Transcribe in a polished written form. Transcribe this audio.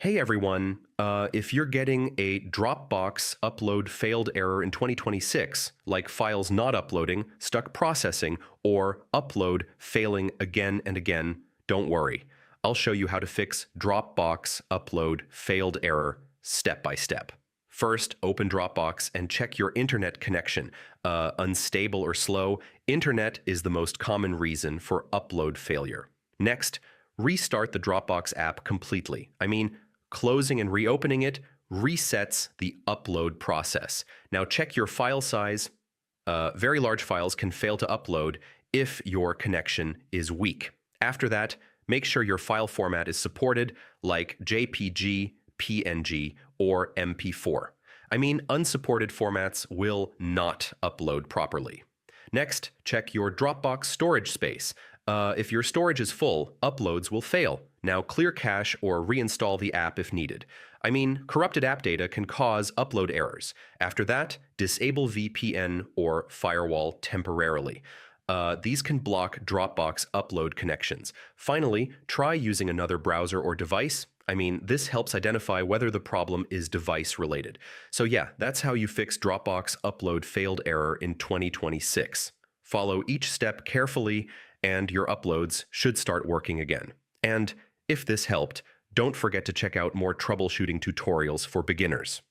Hey everyone, if you're getting a Dropbox upload failed error in 2026, like files not uploading, stuck processing, or upload failing again and again, don't worry. I'll show you how to fix Dropbox upload failed error step by step. First, open Dropbox and check your internet connection. Unstable or slow, internet is the most common reason for upload failure. Next, restart the Dropbox app completely. Closing and reopening it resets the upload process. Now check your file size. Very large files can fail to upload if your connection is weak. After that, make sure your file format is supported, like JPG, PNG, or MP4. Unsupported formats will not upload properly. Next, check your Dropbox storage space. If your storage is full, uploads will fail. Now clear cache or reinstall the app if needed. Corrupted app data can cause upload errors. After that, disable VPN or firewall temporarily. These can block Dropbox upload connections. Finally, try using another browser or device. This helps identify whether the problem is device related. So yeah, that's how you fix Dropbox upload failed error in 2026. Follow each step carefully and your uploads should start working again. And if this helped, don't forget to check out more troubleshooting tutorials for beginners.